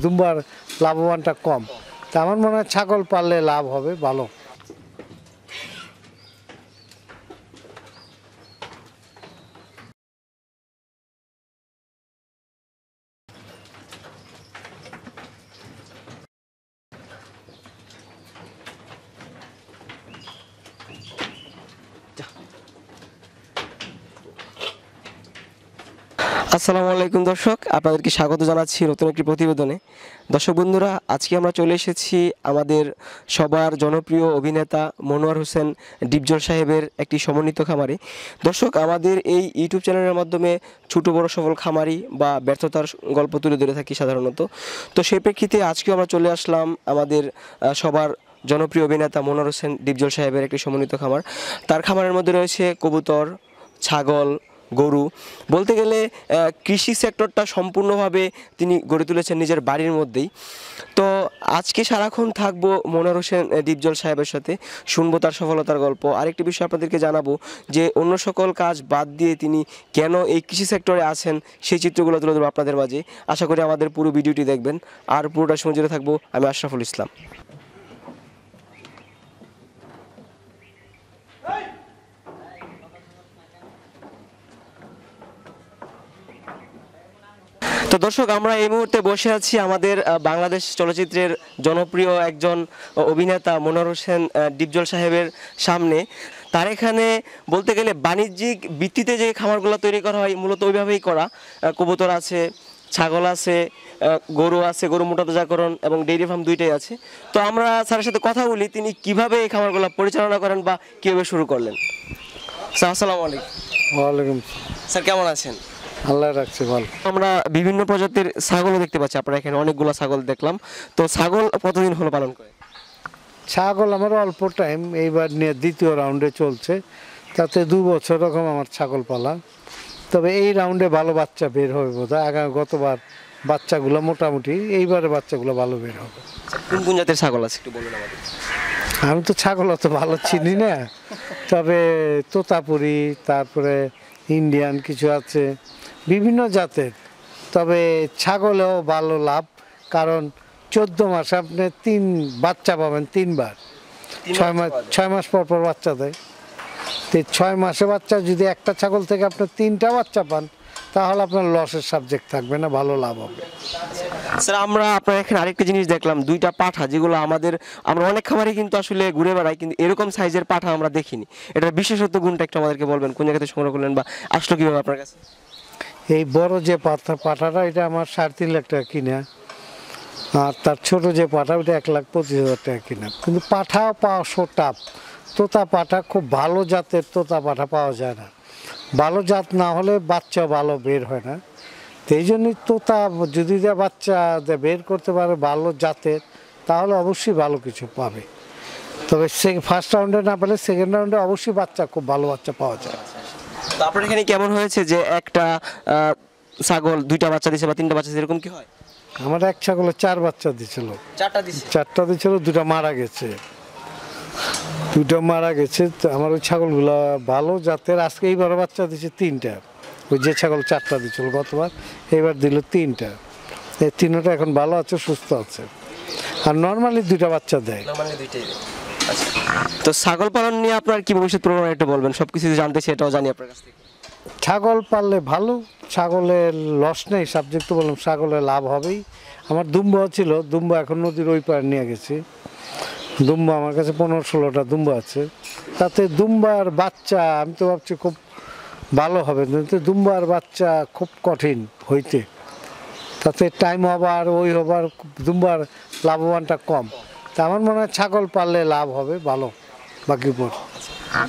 দুম্বার লাভবানটা কম। তা আমার মনে হয় ছাগল পাললে লাভ হবে ভালো। আসসালামু আলাইকুম দর্শক, আপনাদেরকে স্বাগত জানাচ্ছি নতুন একটি প্রতিবেদনে। দর্শক বন্ধুরা, আজকে আমরা চলে এসেছি আমাদের সবার জনপ্রিয় অভিনেতা মনোয়ার হোসেন ডিপজল সাহেবের একটি সমন্বিত খামারে। দর্শক, আমাদের এই ইউটিউব চ্যানেলের মাধ্যমে ছোটো বড় সফল খামারি বা ব্যর্থতার গল্প তুলে ধরে থাকি সাধারণত। তো সেই প্রেক্ষিতে আজকেও আমরা চলে আসলাম আমাদের সবার জনপ্রিয় অভিনেতা মনোয়ার হোসেন ডিপজল সাহেবের একটি সমন্বিত খামার। তার খামারের মধ্যে রয়েছে কবুতর, ছাগল, গরু। বলতে গেলে কৃষি সেক্টরটা সম্পূর্ণভাবে তিনি গড়ে তুলেছেন নিজের বাড়ির মধ্যেই। তো আজকে সারাক্ষণ থাকবো মনোয়ার হোসেন ডিপজল সাহেবের সাথে, শুনবো তার সফলতার গল্প। আরেকটি বিষয় আপনাদেরকে জানাবো যে অন্য সকল কাজ বাদ দিয়ে তিনি কেন এই কৃষি সেক্টরে আছেন সেই চিত্রগুলো তুলে ধরবো আপনাদের মাঝে। আশা করি আমাদের পুরো ভিডিওটি দেখবেন। আর পুরোটা সময় জুড়ে থাকবো আমি আশরাফুল ইসলাম। তো দর্শক, আমরা এই মুহূর্তে বসে আছি আমাদের বাংলাদেশ চলচ্চিত্রের জনপ্রিয় একজন অভিনেতা মনোয়ার হোসেন ডিপজল সাহেবের সামনে। তার এখানে বলতে গেলে বাণিজ্যিক ভিত্তিতে যে খামারগুলো তৈরি করা হয় মূলত ওইভাবেই করা। কবুতর আছে, ছাগল আছে, গরু আছে, গরু মোটাতাজাকরণ এবং ডেইরি ফার্ম দুইটাই আছে। তো আমরা স্যারের সাথে কথা বলি তিনি কিভাবে এই খামারগুলো পরিচালনা করেন বা কীভাবে শুরু করলেন। স্যার আসসালামু আলাইকুম। ওয়ালাইকুম স্যার, কেমন আছেন? আল্লাহ রাখছে ভালো। আমরা বিভিন্ন প্রজাতির ছাগলও দেখতে পাচ্ছি, আপনারা এখানে অনেকগুলো ছাগল দেখলাম। তো ছাগল কতদিন হলো পালন করে? ছাগল আমার অল্প টাইম, এইবার নিয়ে দ্বিতীয় রাউন্ডে চলছে, তাতে 2 বছর রকম আমার ছাগল পালা। তবে এই রাউন্ডে ভালো বাচ্চা বের হবে বোধহয়। গতবার বাচ্চাগুলো মোটামুটি, এইবারে বাচ্চাগুলো ভালো বের হবে। কোন কোন জাতের ছাগল আছে একটু বলুন আমাদের। আমি তো ছাগল অত ভালো চিনি না, তবে তোতাপুরি, তারপরে ইন্ডিয়ান কিছু আছে, বিভিন্ন জাতের। তবে ছাগলেও ভালো লাভ, কারণ 14 মাস আপনি 3 বাচ্চা পাবেন 3 বার। 6 মাস পর পর বাচ্চা দেয়। তো 6 মাসে বাচ্চা যদি একটা ছাগল থেকে আপনি 3টা বাচ্চা পান, তাহলে আপনার লসের সাবজেক্ট থাকবে না, ভালো লাভ হবে। স্যার, আমরা আপনার এখানে আরেকটা জিনিস দেখলাম, 2টা পাঠা, যেগুলো আমরা অনেক খামারে কিন্তু আসলে ঘুরে বেড়াই, কিন্তু এরকম সাইজের পাঠা আমরা দেখিনি। এটার বিশেষত্ব গুণটা একটু আমাদেরকে বলবেন, কোন জায়গাতে সংগ্রহ করলেন বা আসলো কীভাবে আপনার কাছে? এই বড় যে পাঠাটা এটা আমার 3.5 লাখ টাকা কিনা, আর তার ছোট যে পাঠা ওটা 1,25,000 টাকা কিনা। কিন্তু পাঠা পাওয়া টাফ। তোতা পাঠা খুব ভালো জাতের তোতা পাঠা পাওয়া যায় না, ভালো জাত না হলে বাচ্চা ভালো বের হয় না। তো এই জন্যই তোতা যদি বাচ্চা বের করতে পারে ভালো জাতের, তাহলে অবশ্যই ভালো কিছু পাবে। তবে ফার্স্ট রাউন্ডে না পেলে সেকেন্ড রাউন্ডে অবশ্যই বাচ্চা, খুব ভালো বাচ্চা পাওয়া যায়। তো আপনার এখানে কেমন হয়েছে যে একটা ছাগল 2টা বাচ্চা দিচ্ছে বা 3টা বাচ্চা দিচ্ছে, এরকম কি হয়? আমার এক ছাগলে 4 বাচ্চা দিছিল। 4টা দিছিল, 2টা মারা গেছে। 2টা মারা গেছে। তো আমার ওই ছাগলগুলো ভালো জাতের। আজকে এইবার বাচ্চা দিচ্ছে 3টা। ওই যে ছাগল 4টা দিছিল গতবার, এইবার দিল 3টা। এই 3টা এখন ভালো আছে, সুস্থ আছে। আর নর্মালি 2টা বাচ্চা দেয়। তো ছাগল পালন নিয়ে আপনার কি ভবিষ্যৎ পরিকল্পনা একটু বলবেন? সবকিছু জানতে চাই, এটাও জানি আপনার কাছ থেকে। ছাগল পাললে ভালো, ছাগলের লস নেই। সাবজেক্ট তো বললাম, ছাগলের লাভ হবেই। আমার দুম্বা ছিল, দুম্বা এখন নদীর ওই পার নিয়ে গেছি। দুম্বা আমার কাছে 15-16টা দুম্বা আছে। তাতে দুম্বার বাচ্চা আমি তো ভাবছি খুব ভালো হবে, কিন্তু দুম্বার বাচ্চা খুব কঠিন হইতে। তাতে টাইম হবার ওই হবার, দুম্বার লাভবানটা কম। তা আমার মনে হয় ছাগল পাললে লাভ হবে ভালো বাকির পর।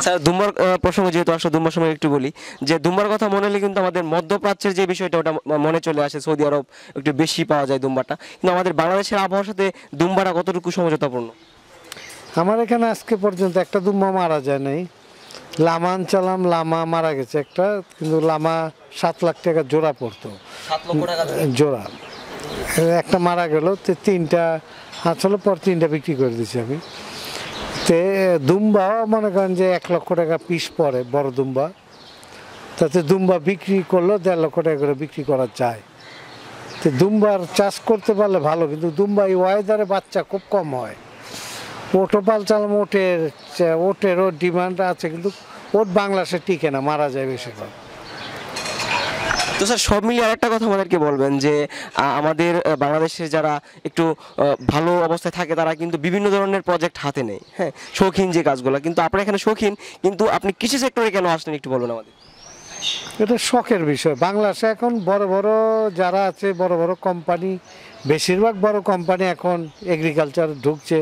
স্যার, দুম্বার প্রসঙ্গ যেহেতু আসলে দুম্বার সময় একটু বলি যে দুম্বার কথা মনে হলে কিন্তু আমাদের মধ্যপ্রাচ্যের যে বিষয়টা ওটা মনে চলে আসে। সৌদি আরব একটু বেশি পাওয়া যায় দুম্বাটা, কিন্তু আমাদের বাংলাদেশের আবহাওয়ার সাথে দুম্বাটা কতটুকু সমঝোতাপূর্ণ? আমার এখানে আজকে পর্যন্ত একটা দুম্বা মারা যায় নাই। লামা আনছিলাম, লামা মারা গেছে একটা, কিন্তু লামা 7 লাখ টাকা জোড়া পড়তো, জোড়া। একটা মারা গেল। তো 3টা আসলে পর 3টা বিক্রি করে দিছি আমি। তে দুম্বাও মনে করেন যে 1 লক্ষ টাকা পিস পড়ে, বড় দুম্বা। তাতে দুম্বা বিক্রি করলেও 1.5 লক্ষ টাকা করে বিক্রি করা যায়। তো দুম্বার চাষ করতে পারলে ভালো, কিন্তু দুম্বা এই ওয়েদারে বাচ্চা খুব কম হয়। ওটও পালচালাম, ওটেরও ডিমান্ড আছে, কিন্তু ওট বাংলাদেশে টিকে না, মারা যায় বেশিরভাগ। তো স্যার সব মিলিয়ে আরেকটা কথা আমাদেরকে বলবেন যে আমাদের বাংলাদেশের যারা একটু ভালো অবস্থায় থাকে তারা কিন্তু বিভিন্ন ধরনের প্রজেক্ট হাতে নেয়, হ্যাঁ, শৌখিন যে কাজগুলো, কিন্তু আপনার এখানে শৌখিন, কিন্তু আপনি কৃষি সেক্টরে কেন আসলেন একটু বলবেন আমাদের? এটা শখের বিষয়। বাংলাদেশে এখন বড় বড় যারা আছে, বড় বড় কোম্পানি, বেশিরভাগ বড় কোম্পানি এখন এগ্রিকালচার ঢুকছে,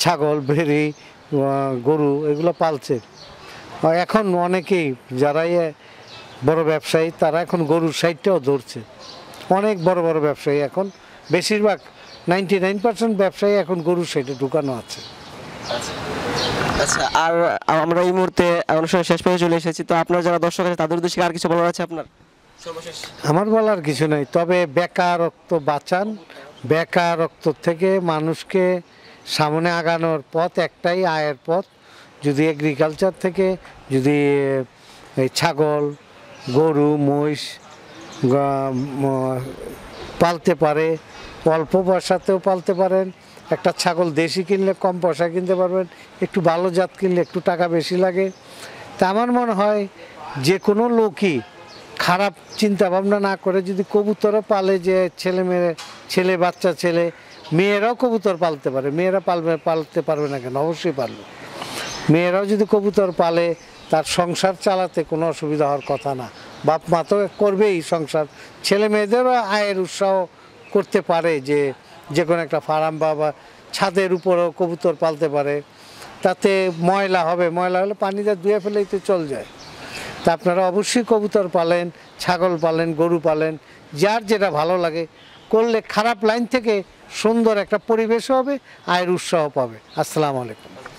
ছাগল, ভেড়ি, গরু এগুলো পালছে। এখন অনেকেই যারা বড় ব্যবসায়ী তারা এখন গরুর সাইডটাও ধরছে। অনেক বড় বড় ব্যবসায়ী এখন, বেশিরভাগ 99% ব্যবসায়ী এখন গরুর সাইডে ঢুকানো আছে। আচ্ছা, আর আমরা এই মুহূর্তে অনুষ্ঠানের শেষ পর্যায়ে চলে এসেছি, তো আপনার যারা দর্শক আছে তাদের উদ্দেশ্যে আর কিছু বলার আছে আপনার সর্বশেষ? আমার বলার কিছু নেই, তবে বেকারত্ব বাঁচান। বেকারত্ব থেকে মানুষকে সামনে আগানোর পথ একটাই, আয়ের পথ। যদি এগ্রিকালচার থেকে যদি এই ছাগল, গরু, মহিষ পালতে পারে, অল্প পয়সাতেও পালতে পারেন। একটা ছাগল দেশি কিনলে কম পয়সায় কিনতে পারবেন, একটু ভালো জাত কিনলে একটু টাকা বেশি লাগে। তা আমার মনে হয় যে কোনো লোকই খারাপ চিন্তা ভাবনা না করে যদি কবুতরও পালে, যে ছেলে বাচ্চা ছেলে মেয়েরাও কবুতর পালতে পারে। মেয়েরা পালতে পারবে না কেন? অবশ্যই পারবে। মেয়েরাও যদি কবুতর পালে তার সংসার চালাতে কোনো অসুবিধা হওয়ার কথা না। বাপ মা তো করবেই সংসার, ছেলে মেয়েদেরও আয়ের উৎসাহ করতে পারে, যে কোনো একটা ফার্ম বা ছাদের উপরেও কবুতর পালতে পারে। তাতে ময়লা হবে, ময়লা হলে পানিতে ধুয়ে ফেলেই তো চল যায়। তা আপনারা অবশ্যই কবুতর পালেন, ছাগল পালেন, গরু পালেন, যার যেটা ভালো লাগে করলে খারাপ লাইন থেকে সুন্দর একটা পরিবেশও হবে, আয়ের উৎসাহ পাবে। আসসালামু আলাইকুম।